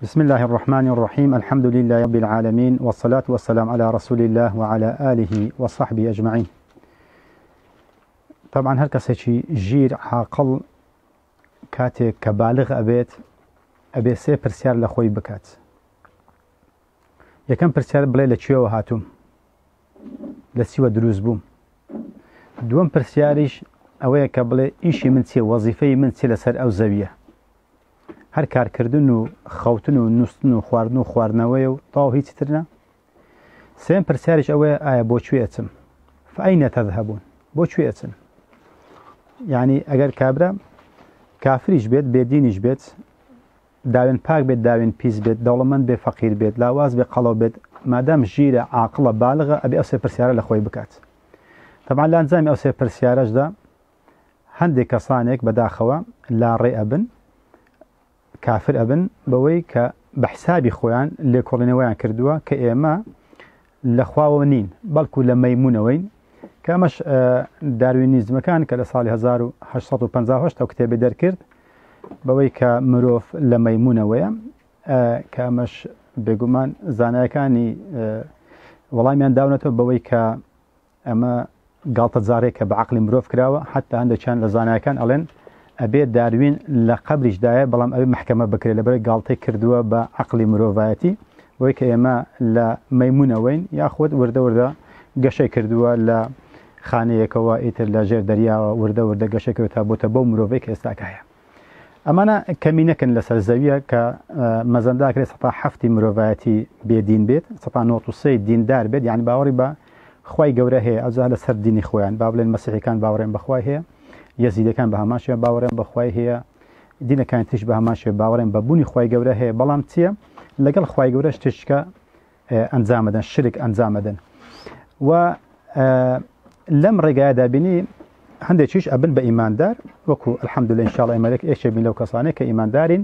بسم الله الرحمن الرحيم. الحمد لله رب العالمين، والصلاة والسلام على رسول الله وعلى آله وصحبه أجمعين. طبعا هر کسی جیر عاقل کاتێک کە بالغ ئەبێ سێ پرسیار لە خۆی بکات. یەکەم پرسیار بڵێ لە کوێوە هاتووم، لە چیوە دروست بووم. دووەم پرسیاریش ئەوەیە کە بڵێ ئیشی من چییە، وەزیفەی من چی لەسەر ئەو زەویە. هەر کارکردن و خەوتن و نووسن و خواردن و خواردنەوەی و تاو هیچ ترنە. سێم پرسیاریش ئەوەیە ئایا بۆ کوێ ئەچم، فەئەینە تەذهەبون، بۆ کوێ ئەچن. یعنی ئەگەر کابرا کافریش بێت، بێدینیش بێت، داوێن پاک بێت، داوێن پیس بێت، دەوڵەمەند بێ، فەقیر بێت، لاواز بێ، قەڵەو بێت، مادام ژیرە عاقڵە بالغە ئەبێ ئەو سێ پرسیارە لە خۆی بکات. طبعا لە ئەنجامی ئەو سێ پرسیارەشدا هەندێک کەسانێک بەداخەوە لاڕێ ئەبن، کافر ئەبن بەوەی کە بە حسابی خۆیان لێکۆڵینەوەیان کردووە کە ئێمە لە خواوە نین، بەڵکو لە مەیمونەوەین، کە ئەمەش داروینیزمەکان کە لە ساڵی 1858 ئەو کتێبی دەرکرد بەوەی کە مرۆڤ لە مەیمونەوەیە، کە ئەمەش بێگومان زانایەکانی وەڵامیان داونەتەوە بەوەی کە ئەمە گاڵتە جارێک کە بە عەقڵی مرۆڤ کراوە. حتا هەندێکیان لە زانایەکان ئەڵێن ئەبێ داروین لە قەبریشدایە، بەڵام ئەوێ محکەمە بکرێت لەبەرەوەی گاڵتەی کردووە بە عەقڵی مرۆڤایەتی، بۆی کە ئێمە لە مەیمونەوەین، یاخود وردە وردە گەشەی کردووە لە خانەیەکەوە، ئیتر لە ژێر دەریاوە وردە وردە گەشەی کردووە تا بۆتە بەو مرۆڤەی کە ئێستاکە هەیە. ئەمانە کەمینەکن لەسەر زەویە کە مەزەنداکرێت 7 مرۆڤایەتی بێدین بێت، 93 دیندار بێت، یعنی باوەڕی بە خوای گەورە هەیە، ئەوجا لەسەر دینی خۆیان، با بڵێن مەسیحیەکان باوەڕیان بەخوای هەیە، یەزیدەکان بە هەمان شێوە باوەڕیان بەخوای هەیە، دینەکان تریش بە هەمان شێوە باوەڕیان بە بوونی خوای گەورە هەیە، بەڵام چییە لەگەڵ خوای گەورە شتێکە ئەنجامەدەن، شرک ئەنجامەدەن. و لەم ڕێگایەدا بینی هەندێکیش ئەبن بە ئیماندار، وەکو الحەمدولله ئینشاءڵڵا ئێمەلێک ئێشێ بین لەو کەسانەیە کە ئیماندارین،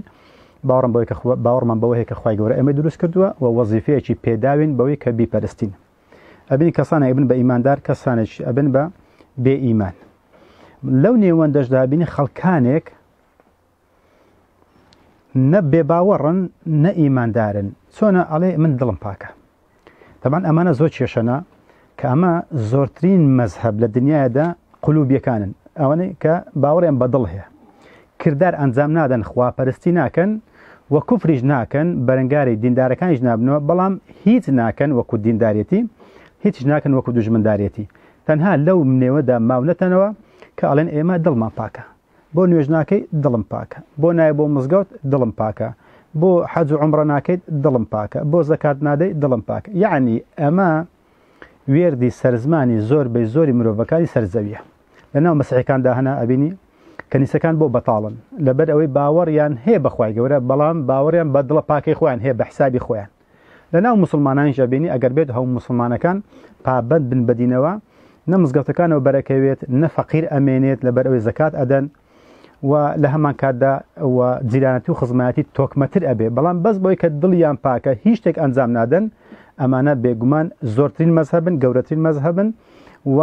باوەڕمان بەوەی کە خوای گەورە ئێمە دروست کردووە و وەزیفەیەکی پێداوین بەوەی کە بیپەرستین. ئەبینی کەسانێک ئەبن بە ئیماندار، کەسانێکی ئەبن بە بێ ئیمان. لەو نێوەندەشدا بینی خەڵکانێک نە بێباوەڕن نە ئیماندارن، چۆنە ئەڵێ من دڵم پاکە. طبعا ئەمانە زۆر کێشەنە کە ئەمە زۆرترین مەزهەب لە دنیادا قولوبیەکانن، ئەوانەی کە باوەڕیان بەدڵ هەیە، کردار ئەنجام نادەن، خواپەرستی ناکەن و کوفریش ناکەن، بەرەنگاری دیندارەکانیش نابنەوە، بەڵام هیچ ناکەن وەکو دیندارەتی، هیچ ناکەن وەکو دوژمندارەتی. تەنها لەو نێوەدا ماونەتەنەوە کە ئەڵێن ئێمە دڵمان پاکە، بۆ نوێژ ناکەی دڵم پاکە، بۆ نایە بۆ مزگەوت دڵم پاکە، بۆ حەج و عومرە ناکەیت دڵم پاکە، بۆ زەکات نادەی دڵم پاکە. یعنی ئەمە وێردی سەرزمانی زۆر بەی زۆری مرۆڤەکانی سەرزەویە. لەناو مەسیحیەکاندا هەنا ئەبینی کەنیسەکان بۆ بەتاڵن لەبەر ئەوەی باوەڕیان هەیە بە خوای گەورە، بەڵام باوەڕیان بە دڵە پاکەی خۆیان هەیە بە حسابی خۆیان. لەناو موسڵمانانیش ئەبینی ئەگەر بێت هەموو موسڵمانەکان پابەند بن بەدینەوە، نە مزگەوتەکانەوە بەرەکەوێت، نە فەقیر ئەمێنێت لەبەر ئەوەی زەکات ئەدەن، و لە هەمان کاتدا و جیرانەتی و خزمەتی تۆکمەتر ئەبێ، بەڵام بەس بۆی کە دڵیان پاکە هیچ شتێک ئەنجام نادەن. ئەمانە بێگومان زۆرترین مەزهەبن، گەورەترین مەزهەبن و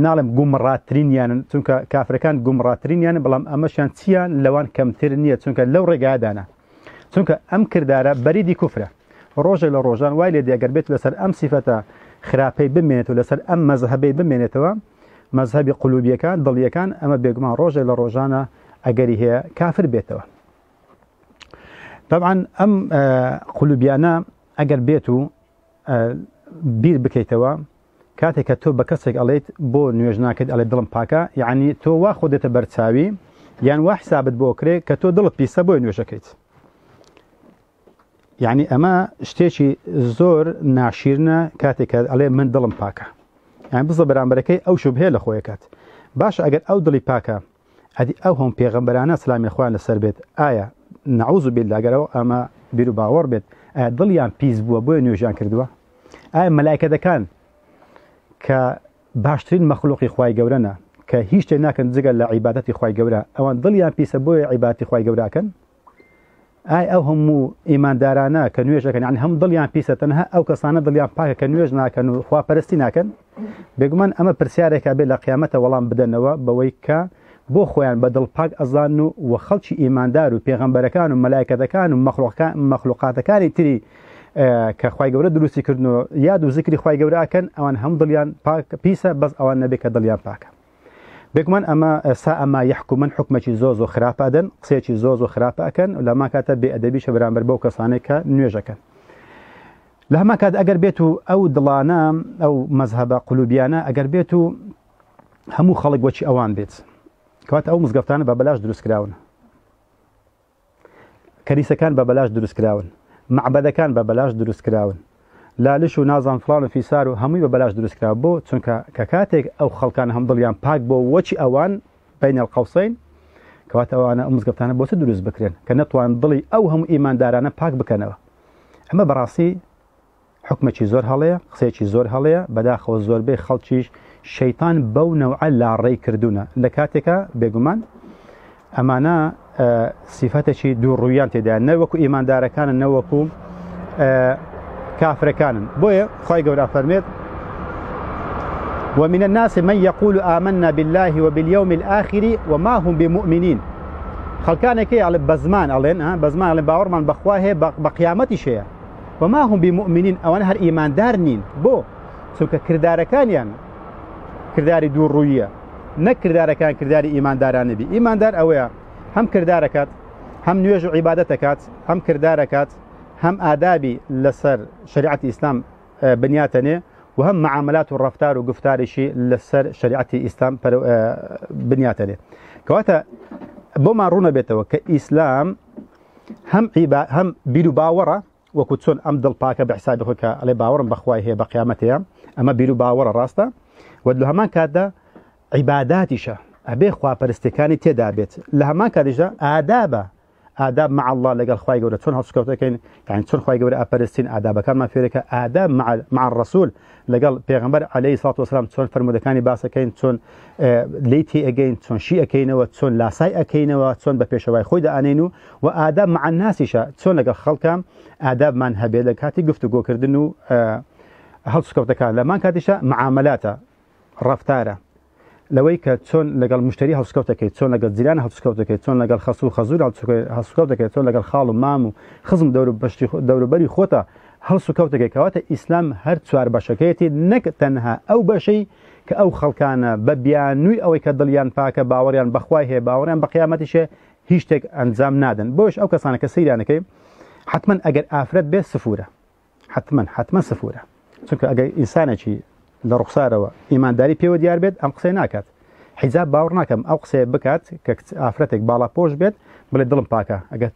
ناڵێم گومڕاترینیانن، چونکە کافرەکان گومڕاترینیانن، بەڵام ئەمەشیان چیان لەوان کەمتر نییە، چونکە لەو ڕێگادانە، چونکە ئەم کردارە بەریدی کوفرە. ڕۆژێک لە ڕۆژان وای لێ دێگەر بێت لەسەر ئەم سیفەتە خراپەی بمێنێت و لەسەر ئەم مەزهەبەی بمێنێتەوە، مەزهەبی قولوبیەکان دڵیەکان، ئەمە بێگومان ڕۆژێک لە ڕۆژانە ئەگەری هەیە کافر بێتەوە. طبعا ئەم قولوبیانە ئەگەر بێت و بیر بکەیتەوە، کاتێک کە تۆ بە کەسێک ئەڵێیت بۆ نوێژ ناکەیت ئەڵێ دڵم پاکە، یعنی تۆ وا خۆدێتە بەرچاوی، یان وا حسابت بۆ کرێ کە تۆ دڵت پیسە بۆی نوێژەکەیت. یعنی ئەمە شتێکی زۆر ناشیرنە کاتێک کە ئەڵێ من دڵم پاکە، یان بزە بەرامبەرەکەی ئەو شوبهەیە لە خۆیەکات. باشە ئەگەر ئەو دڵی پاکە، ئەدی ئەو هەم پێغەمبەرانە سلامی خۆیان لەسەر بێت، ئایا نەعوذ بالله ئەگەرەوە ئەمە بیر و باوەڕ بێت، ئایا دڵیان پیس بووە بۆیە نوێژیان کردووە؟ ئایا مەلایکەتەکان کە باشترین مەخلوقی خوای گەورەنە، کە هیچ شتێک ناکەن جگە لە عیبادەتی خوای گەورە، ئەوان دڵیان پیسە بۆیە عیبادەتی خوای گەورەکەن؟ ئای ئەو هەموو ئیماندارانە کە نوێژەکەن، یعنی هەم دڵیان پیسە، تەنها ئەو کەسانە دڵیان پاکە کە نوێژ ناکەن و خواپەرستی ناکەن؟ بێگومان ئەمە پرسیارێکە بێت لە قیامەتە وەڵام بدەنەوە بەوەی کە بۆ خۆیان بە دڵپاک ئەزان و خەڵکی ئیماندار و پێغەمبەرەکان و مەلایکەتەکان و مەخلوقاتەکانی تری کە خوای گەورە دروستی کردنەوە یاد و ذکری خوای گەورەکەن ئەوان هەم دڵیان پیسە بەس ئەوان نەبێت کە دڵیان پاکە بێگومان ئەمە ئەما یحکومن حکمێکی زۆ خراپەدەن قسێکی زۆ خراپە ئەکەن و لەما کاتە بێئەدەبیشە بەرامبەر بەو کەسانێک کە نوێژەکەن لە هەما کات ئەگەر بێت و ئەو دڵانە ئەو مەزهبە قولوبیانە ئەگەر بێت و هەموو خەڵک وەچی ئەوان بێت کەواتە ئەو مزگەفتانە بە بەلاش دروستکراون کەنیسەکان بە بەلاش دروستکراون معبەدەکان بە بەلاش دروستکراون لالش و نازان فلان و فیسار و هەمووی بە بەلاش دروستکرا بۆ چونکە کە کاتێک ئەو خەڵکان هەم دڵیان پاک بۆ وەچی ئەوان بین القوسین کەواتە ئەوانە ئەو مزگەفتانە بۆچە دروست بکرێن کە نەتوان دڵی ئەو هەموو ئیماندارانە پاک بکەنەوە ئەمە بەڕاستی حکمێکی زۆر هەڵەیە قسەیەکی زۆر هەڵەیە بەداخەوە زۆربەی خەڵکیش شەیطان بەو نەوعە لاڕێی کردوونە لە کاتێکە بێگومان ئەمانە سیفەتێکی دووڕوویان تێدایە نەوەکو ئیماندارەکانن نەوەکو کافرەکانن بۆیە خی گەورە فەرمێت ومن الناس من يقول آمنا بالله وباليوم الآخر وما هم بمؤمنين خەڵکانێکی ئەڵێ بەزمان ئەڵێن بەزمان ئەڵێن باوەڕمان بەخوا هەیە بە قیامەتیش هەیە وما هم بمؤمنين ئەوانە هەر ئیماندار نین بۆ چونکە کردارەکانیان کردداری دووڕوویە نەک کردارەکان کردداری ئیمانداران نبی ئیماندار ئەوەیە هەم کردارەکات هەم نوێژ و عیبادەتەکات هەم کردارەکات هەم ئادابی لەسەر شریعەتی ئیسلام بنیاتەنێ و هەم معاملات و ڕەفتار و گفتارێکی لەسەر شریعەتی ئیسلام بنیاتەنێ کەواتە بۆمان ڕوونە بێتەوە کە ئیسلام هەم بیر و باوەڕە وەکو چۆن ئەم دڵپاکە بە حسابی خۆی کە ئەڵێ باوەڕم بەخوای هەیە بە قیامەتەیە ئەمە بیر و باوەڕە ڕاستە و لە هەمان کاتدا عیباداتیشە ئەبێ خواپەرستەکانی تێدا بێت لە هەمان کاتیشدا ئادابە ئاداب مع الله لەگەڵ خوای گەورە چۆن هەڵسوکەوتەکەین یعنی چۆن خوای گەورە ئەپەرستین ئادابەکانمان فێرەکە ئاداب مع الرسول لەگەڵ پێغەمبەر عەلەیهی سەڵات وسەلام چۆن فەرمودەکانی باسەکەین چۆن لێی تێئەگەین چۆن شی ئەەکەینەوە چۆن لاسای ئەەکەینەوە چۆن بە پێشەوای خۆی دەئانین و ئاداب مع الناسیشە چۆن لەگەڵ خەڵکان ئادابمان هەبێت لە کاتی گفتوگۆکردن و هەڵسوکەوتەکان لەمان کاتیشە معاملاتە ڕەفتارە لەوەی کە چۆن لەگەڵ مشتری هەڵسوکەوتەکەیت چۆن لەگەڵ جیران هەڵسوکەوتەکەیت چۆن لەگەڵ خەسوو و خەزوور هەڵسوکەوتەکەیت چۆن لەگەڵ خاڵ و مام و خزم دەوروبەری خۆتە هەڵسوکەوتەکەی کەواتە ئیسلام هەر چوار بەشەکەیەتی نەک تەنها ئەو بەشەی کە ئەو خەڵکانە بە بیانووی ئەوەی کە دڵیان پاکە باوەڕیان بەخوای هەیە باوەڕیان بە قیامەتیشە هیچ شتێک ئەنجام نادەن بۆش ئەو کەسانە کە سەیرانەکەی حتمما ئەگەر ئافرەت بێت سفورە حتمما سفورە چونکە ئەگەر ئینسانێکی لە ڕوخسارەوە ئیمانداری پێوە دیار بێت ئەم قسەی ناکات حیزاب باوەڕ ناکەم ئەو قسەیە بکات کە ئافرەتێک باڵا پۆش بێت بڵێ دڵم پاکە ئەگەر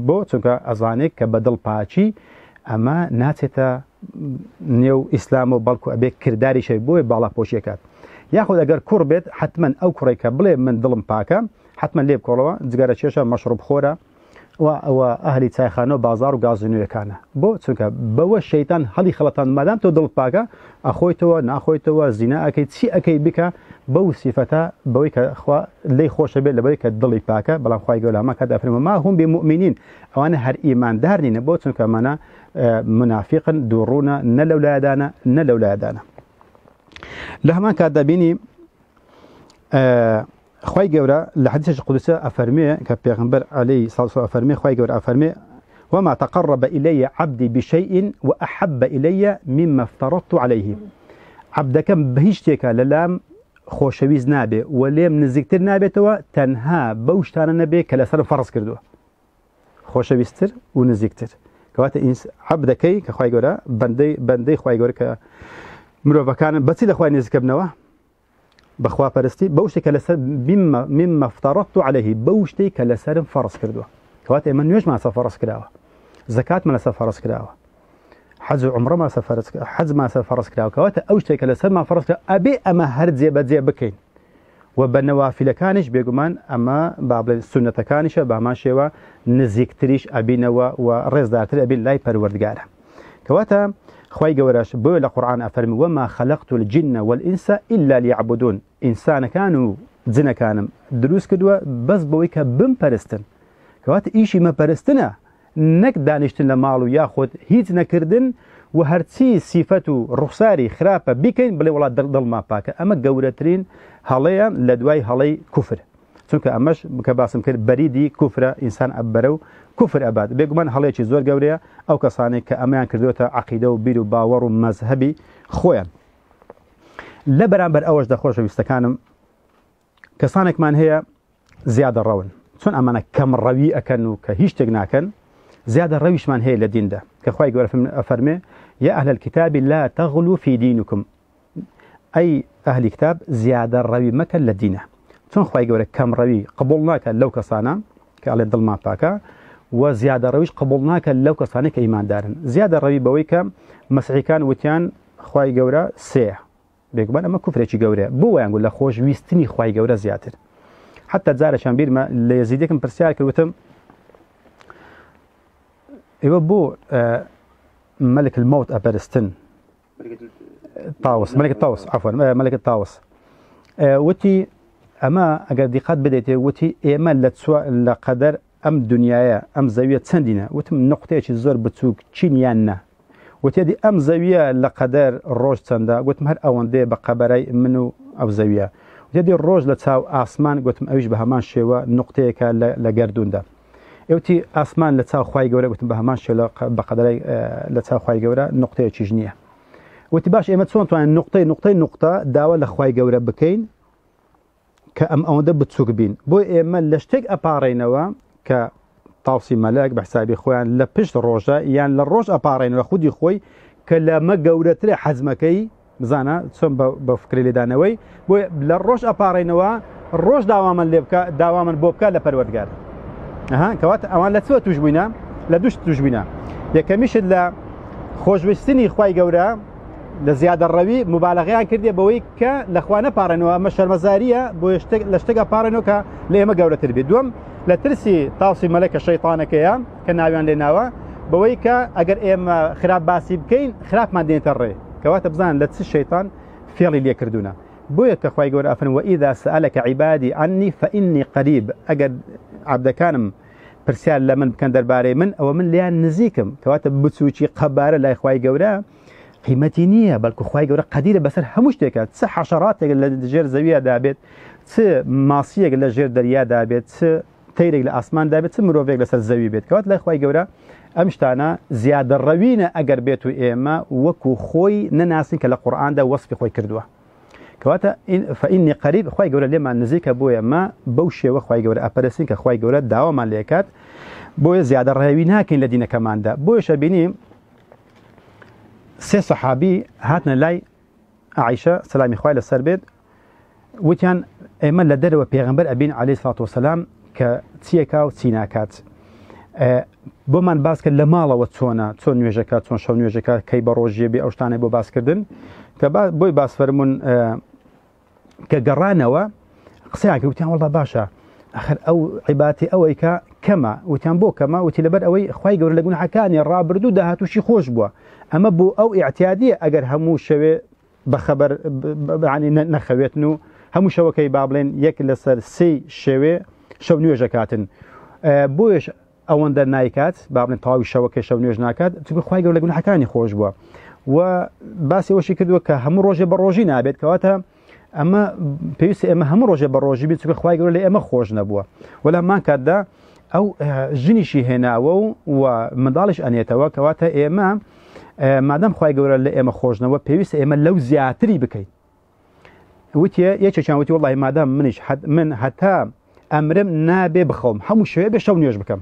بۆ چونکە ئەزانێک کە بە دڵ پاچی ئەمە ناچێتە نێو ئیسلام و بەڵکو ئەبێ کردداری شەی بۆی باڵا پۆشیەکات یاخود ئەگەر کوڕ بێت حتمما ئەو کوڕێکە بڵێ من دڵم پاکە حتمما لێ بکۆڵەوە جگەرە چێشە مەشروب خۆرە ئەوە ئەهلی چایخانە و بازار و گازنوویەکانە بۆ چونکە بەوە شەیتان هەڵی خەڵەتان مادام تۆ دڵ پاکە ئەخۆیتەوە ناخۆیتەوە زینا ئەەکەی چی ئەەکەی بکە بەو سیفەتە بەوەی کە لی خۆشە بێت لەبەوەی کە دڵی پاکە بەڵام خوای گەورە ئەمە کە دەفەرمێ ما هم بمؤمنین ئەوانە هەر ئیماندار نینە بۆ چونکە ئەمانە منافقن دووڕوونە نە لەولایەدانە نە لەولایەدانە لە هەمان کاتدا بینی خوای گەورە لە حدیث قودسی ئەفەرمێ کە پێغەمبەر عەلەیهی سەڵات وسەلام ئەفەرمێ خوای گەورە ئەفەرمێ وما تقرب إلي عبدي بشيء وأحب إلي مما افترضت عليه عبدەکەم بە هیچ شتێکە لەلام خۆشەویست نابێ و لێم نزیکتر نابێتەوە تەنها بەو شتانە نەبێ کە لەسەر فەرز کردووە خۆشەویستتر و نزیکتر کەواتە عبدەکەی کە خوای گەورە بەندەی خوای گەورە کە مرۆڤەکانن بەچی لە خوای نزیکە بنەوە بەخوا پەرستی بەو شتێکە لەسەر مما افترضت عليه بەو شتەی کە لەسەرم فەرز کردووە کەواتە ئێمە نوێژمان لەسەر فەرز کراوە زەکاتمان لەسەر فەرز کراوە حەج و عومڕەمان لەسەر فەرز کراوە کەواتە ئەو شتێکە لەسەرمان فەرز کراوە ئەبێ ئەمە هەر جێبەجێ بکەین و بە نەوافیلەکانیش بێگومان ئەمە با بڵێن سونەتەکانیشە بە هەمان شێوە نزیکتریش ئەبینەوە و ڕێزدارتر ئەبین لای پەروەردگارە کەواتە خوای گەورەش بۆیە لە قورئان ئەفەرمی وما خەلەقت الجن والئینس إلا ليعبدون ئینسانەکان و جنەکانم دروست کردووە بەس بەوەی کە بمپەرستن کەواتە ئیشی مەپەرستنە نەک دانیشتن لە ماڵ و یاخود هیچ نەکردن و هەرچی سیفەت و ڕوخساری خراپە بیکەین بڵێ وڵات دڵما پاکە ئەمە گەورەترین هەڵەیە لە دوای هەڵەی کوفر چونکە ئەمەش کە باسم کرد بەریدی کوفرە ئینسان ئەبەرە و کوفر ئەبات بێگومان هەڵەیەکی زۆر گەورەیە ئەو کەسانێک کە ئەمەیان کردوتە عەقیدە و بیر و باوەڕ و مەزهەبی خۆیان لە بەرامبەر ئەوەش دەخۆشەویستەکانم کەسانێکمان هەیە زیادە ڕەون چۆن ئەمانە کەم ڕەوی ئەکەن و کە هیچ شتێک ناکەن زیادە ڕەویشمان هەیە لە دیندا کە خوای گەورە ئەفەرمێ یا ئەهل الكتاب لا تغلوا في دينكم ئەی ئەهلی کتاب زیادە ڕەوی مەکەن لە دینە چۆن خوای گەورە کەم ڕەوی قبول ناکەن لەو کەسانە کە ئەڵێن دڵمان پاکە و زیادە ڕەویش قبول ناکەن لەو کەسانێک کە ئیماندارن زیادە ڕەوی بەوەی کە مەسیحیەکان وتیان خوای گەورە سێیە بێگومان ئەمە کوفرێکی گەورەیە بۆ وایان گوت لە خۆشویستنی خوای گەورە زیاتر حتى جارێکیان بیرمە لە یەزیدێکم پرسیار کردوتم ئێوە بۆ ملك الموت ئەپەرستن طاوس ملك الطاوس عفوا ملك الطاوس وتي أما أجر دقات بدأت وتي إيمان لە قەدەر ئەم دنیاە ئەم زەویە چەندینە وتم نقطەیەکی زۆر بچووک چینیانە وتێدی ئەم زەویە لە قەدەر ڕۆژ چەندە گوتم هەر ئەوەندەیە بە قەبەرەی من و ئەو زەویە وتێدی ڕۆژ لە چاو ئاسمان گوتم ئەویش بە هەمان شێوە نقطەیەکە لە گەردووندا ئێوتی ئاسمان لە چاو خوای گەورە گوتم بە هەمان شێوە بە قەدەرەی لە چاو خوای گەورە نقطەیەکیش نییە وتی باش ئێمە چۆن توانین نقطە داوا لە خوای گەورە بکەین کە ئەم ئەوەندە بچووک بین بۆ ئێمە لە شتێک ئەپارڕینەوە کە تاوسی مەلەک بە حسابی خۆیان لە پشت ڕۆژە یان لە ڕۆژ ئەپارڕینەوە خودی خۆی کە لەمە گەورەترە حەزمەکەی بزانە چۆن بە فکری لێدانەوەی بۆ لە ڕۆژ ئەپارڕینەوە ڕۆژ داوامن لێ بکە داوامن بۆ بکە لە پەروەردگار کەواتە ئەوان لە چوە توش بووینە لە دووشت توش بووینە یەکەمیشت لە خۆشویستنی خوای گەورە لە زیادە ڕەوی مبالغەیان کردێ بەوەی کە لەخوا نەپارڕێنەوە ئەمە شەرمەزاریە بۆ لە شتێک ئەپارڕێنەوە کە لە ئێمە گەورەتر بێت دووەم لە ترسی تاوسی مەلەکە شەیطانەکەیە کە ناویان لێ ناوە بەوەی کە ئەگەر ئێمە خراپ باسی بکەین خراپمان دێنێتە ڕێ کەواتە بزان لە چ شەیطان فێڵی لێکردوونە بۆیە کە خوای گەورە ئەفەرمێ وئیذا سەئەلەکە عیبادی عنی فئینی قەریب ئەگەر عەبدەکانم پرسیار لە من بکەن دەربارەی من ئەوە من لیان نزیکم کەواتە بچووکی قەبارە لای خوای گەورە قیمەتی نییە بەڵکو خوای گەورە قەدیرە بەسەر هەموو شتێکە چ حەشەڕاتێک لە ژێر زەویەدا بێت چ ماسیەک لە ژێر دەریادا بێت چ تەیرێک لە ئاسماندا بێت چ مرۆڤێک لەسەر زەوی بێت کەوات لای خوای گەورە ئەم شتانە زیادە ڕەوینە ئەگەر بێت و ئێمە وەکو خۆی نەناسین کە لە قورئاندا وەسفی خۆی کردووە کەواتە فئینی قەریب خوای گەورە لێمان نزیکە بۆیە ما بەو شێوە خوای گەورە ئەپەرستین کە خوای گەورە داوامان لێکات بۆیە زیادە ڕەوی ناکەین لە دینەکەماندا بۆیە بینیم سێ سەحابی هاتنە لای عایشە سەلامی خوای لەسەر بێت وتیان ئێمە لە دەرەوە پێغەمبەر ئەبین عەلەیهی سەڵاتو وەسەلام کە چیەکە و چی ناکات بۆمان باس کرد لە ماڵەوە چۆن نوێژەکە چۆن شەو نوێژەکە کەی بە ڕۆژیە بێ ئەو شتانەی بۆ باسکردن کە بۆی باس فەرمون کە گەڕانەوە قسەیان کرد وتیان وەڵڵا باشە ئەخر ئەو عیباتی ئەوەی کە کەمە وتیان بۆ کەمە وتی لەبەر ئەوەی خوای گەورە لە گوناحەکانی ڕابردوو داهاتووشی خۆش بووە ئەمە بۆ ئەو ئیعتیادیە ئەگەر هەموو شەوێ بەخەبەر عنی نەخەوێتن و هەموو شەوەکەی با بڵێن یەک لەسەر سێی شێوێ شەو نوێژەکاتن بۆیش ئەوەندە نایکات با بڵێن تەواوی شەوەکەی شەو نوێژ ناکات چونکە خوای گەورە لە گوناحەکانی خۆش بووە و باسی ئەوەشی کردووە کە هەموو ڕۆژێ بە ڕۆژی نابێت کەواتە ئەمە پێویستە ئێمە هەموو ڕۆژێ بە ڕۆژی بێت چونکە خوای گەورە لە ئێمە خۆش نەبووە وەلا مان کاتدا ئەو ژنیشی هێناوە و منداڵیش ئەنێتەوە کەواتە ئێمە مادەم خوای گەورە لە ئێمە خۆشنەوە پێویستە ئێمە لەو زیاتری بکەین وتیە یەکێکیان وتی وەڵڵاهی مادام من هەتا ئەمرم نابێ بخەوم هەموو شەوێ بێ شەو نوێژ بکەم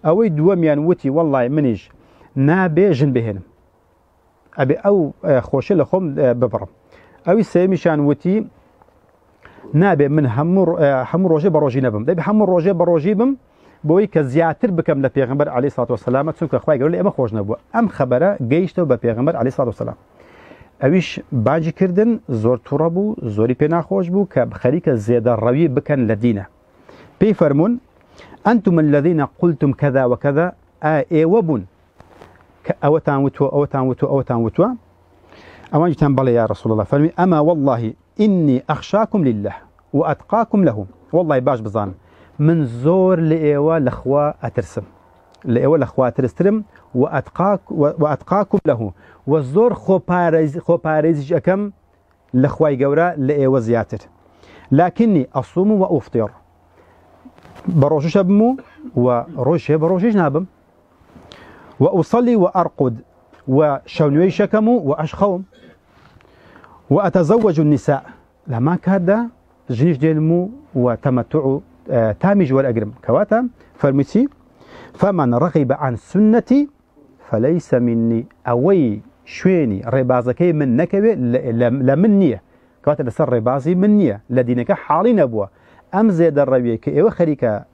ئەوەی دووەمیان وتی وەڵڵاهی منیش نابێ ژن بهێنم ئەبێ ئەو خۆشە لە خۆم ببڕم ئەوی سێمیشان وتی نابێ من هەموو ڕۆژێ بە ڕۆژی نەبم دەبێ هەموو ڕۆژێ بە ڕۆژی بم بۆی کە زیاتر بکەم لە پێغەمبەر عەلەیهی سەڵاتو وەسەلام چونکە خوای گەورە لە ئێمە خۆش نەبووە ئەم خەبەرە گەیشتەوە بە پێغەمبەر عەلەیهی سەڵاتو وەسەلام ئەویش باجی کردن زۆر تووڕە بوو زۆری پێ ناخۆش بوو کە خەریکە زێدە ڕەوی بکەن لە دینە پێی فەرموون ئەنتم الذین قلتم كذا وكذا ئێوە بوون کە ئەوەتان وتووە ئەوان جوتیان بەڵێ یا ڕەسوڵ الله فەرمی ئەما والله ئینی ئەخشاکم لله وأتقاكم له والله باش بزان من زۆر لە ئێوە لەخوا ئەترسم لە ئێوە لەخوا ترسترم وأتقاكم له و زۆر خۆپارێزیش ئەەکەم لە خوای گەورە لە ئێوە زیاتر لكني أصوم وأفطر بروجش بمو وروجه بروجش نابم وأصلي وأرقد وشونوي شكمو وأشخوم وأتزوج النساء لما كادا جنيش ديلمو وتمتع تامج والأقرم كواتا فرمسي فمن رغب عن سنتي فليس مني أوي شويني ربازكي من نكبه لمنية كواتا لسر ربازي منية لدينك حالين أبوه أم زيد الربيك إيوه خريكا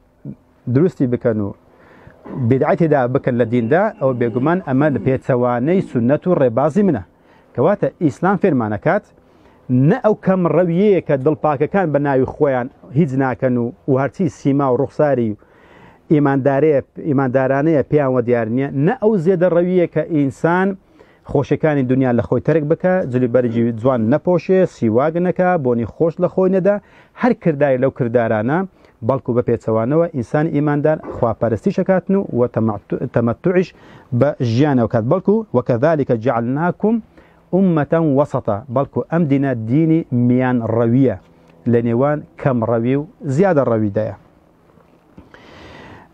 دروستي بكنو بدعتي دا بكن لدين دا أو بيقمان أما بيتسواني سنة الربازي منه كواتا إسلام فرمانكات نأو كم رويه كدل باكا كان بناوي خويان هيزنا كانوا وهرتي سيما ورخصاري إيمان دارانية بيان وديارنية نأو زيد الرويه كإنسان خوشكان الدنيا لخوي ترك بكا جلي برجي جوان نپوشه سیواگ نکا بونی خوش لخوي ندا هر کردای لو کردارانا بلکو بپیتسوانو انسان ایماندار خوا پرستی شکاتنو و تمتعش بجیانه وكات بلکو وكذلك جعلناكم أمة وسطا بلكو أمدنا ديني ميان روية لنيوان كم رويو زيادة روي دايا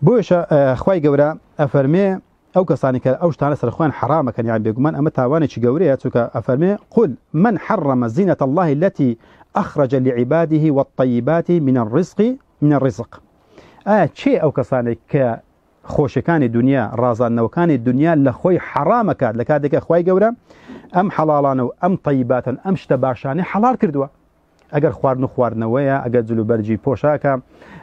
بوشا خواي قورا أفرمي أو كسانك أو شتان سرخوان حرام كان يعني بيقمان أما تاواني شجورية أفرمي قل من حرم زينة الله التي أخرج لعباده والطيبات من الرزق شيء أو كسانك خوش كان الدنيا رازان وكان الدنيا لخوي حرام كاد لكادك خواي قورا أم حلالان أم طيبات أم اشتباشان حلال كردوا أجر خواردن ويا أجر جلوبرجي بوشاكا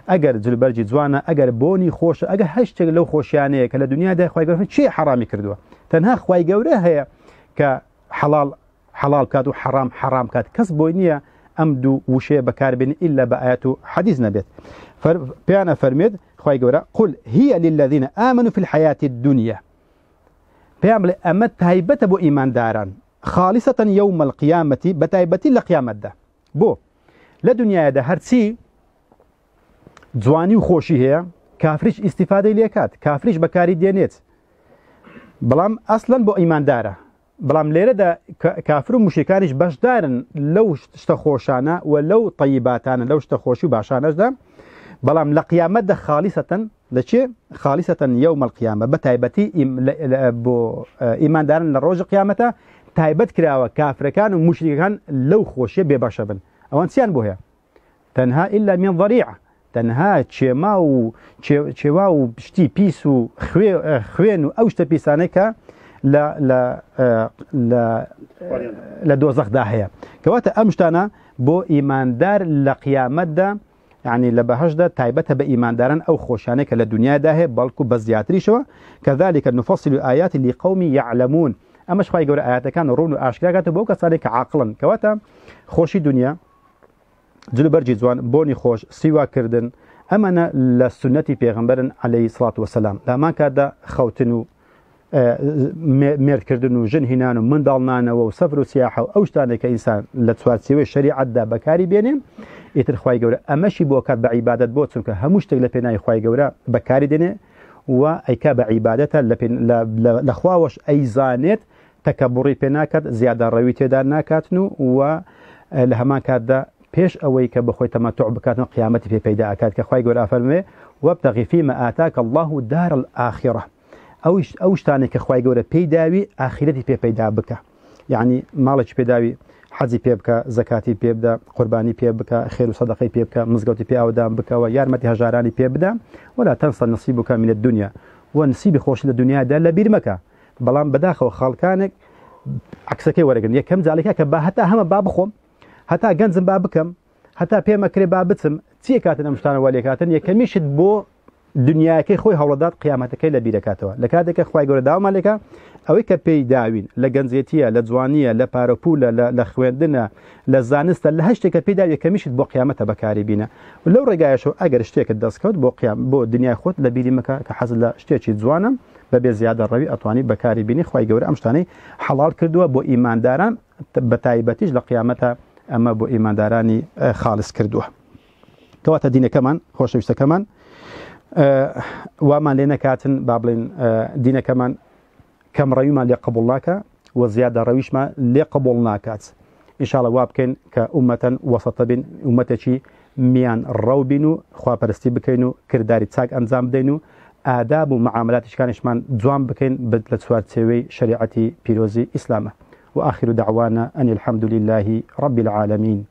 أجر جلوبرجي زوانا أجر بوني خوش أجر هشتغ لو خوشيانه كلا دنيا ده خواي قورا شيء حرامي كردوا تنها خواي قورا هي كحلال كاد وحرام كاد كسبونية أمدو وشي بكاربين إلا بآياته حديث نبيت بيانا فرميد خواي قورا قل هي للذين آمنوا في الحياة الدنيا بيعمل أمت هيبت بو إيمان داران خالصة يوم القيامة بتايبتي لقيامة ده بو لدنيا ده هرسي جواني وخوشي هي كافريش استفادة ليكات كافريش بكاري دينيت بلام أصلا بو إيمان داره بلام ليرة ده كافر ومشركانش باش دارن لو اشتخوشانا ولو طيباتانا لو اشتخوشي باشانش ده بلام لقيامة ده خالصة لشي خالصة يوم القيامة بتايبتي بو إيمان دارن لروج قيامته تايبت كراوة كافر كان ومشركان لو خوشي بباشبن أوان سيان بوها تنها إلا من ضريعة تنها تشيما وشتي بيسو خوين أوشتا بيسانيكا لا دوزخ داهية كواتا أمشتانا بو إيمان دار لقيامة ده يعني لبهش ده تايبتها بإيمان دارن أو خوشانك للدنيا ده بلكو بزياتري شوى كذلك نفصل آيات لقوم يعلمون أما شخواي قول آيات كان رون وآشكراكات بوكا صارك عقلا كواتا خوشي دنيا جلو برجي زوان بوني خوش سوا كردن أمنا للسنة بيغمبرن عليه الصلاة والسلام لما كادا خوتنو ميرد كردن وجن هنان ومن ضالنان وسفر وسياحة وأوشتاني كإنسان لتسوات سوي الشريعة دا بكاري بينهم يتر خواي قورا أمشي بوكات بعبادة بوتسنك هموش تقل بيناي خواي قورا بكاري ديني وأيكا بعبادة لخواوش أيزانيت تكبري بيناكات زيادة رويتي دا ناكاتنو ولهما كات دا بيش أويك بخوي تمتع بكاتن قيامتي في بيدا أكاد كخواي قورا فرمي وابتغي فيما آتاك الله دار الآخرة أوش تاني كخواي قورا بيداوي آخرتي في بيدا بك يعني مالك بيداوي حزي بيبكا زكاتي بيبدا قرباني بيبكا خير وصدقي بيبكا مزقوتي بياودام بك ويارمتي هجاراني بيبدا ولا تنسى نصيبك من الدنيا ونصيب خوش للدنيا دا لبيرمكا بلان بداخل خالكانك عكسكي ورقن يكم ذلك كبا حتى هم بابخم حتى جنزم بابكم حتى بيمكري بابتم تيكاتنا مشتان وليكاتن يكميشد بو دنياكي خوي هولدات قيامتك لبيركاتوا لكادك خوي غور داو مالك اويك بي داوين لجنزيتيه لزوانيه لباروبولا لخويندنا لزانست لهشتك بي داوي كميشد بو قيامته بكاري بينا ولو رجايشو اگر اشتيك الدسكوت بو قيام بو دنيا خوت لبيري مكا كحزل اشتيكي زوانا ببي زياده الروي اطواني بكاري بيني خوي غور امشتاني حلال كردوا بو ايمان داران بتايبتيج لقيامته اما بو ايمان داراني خالص كردوه كواتا دينه كمان خوش ويسته كمان وما لنا كاتن بابلين دينا كمان كم ريما لقبولناك وزيادة رويش ما لقبولناكات إن شاء الله وابكن كأمة وسط بين أمتشي میان ڕەوبین و خواپەرستی بکەین و کردداری چاک ئەنجام بدەین و ئاداب و معاملاتشکانشمان جوان بکەین بت لە چوارچێوەی شریعەتی پیرۆزی ئیسلامە. وآخر دعوانا أن الحمد لله رب العالمين.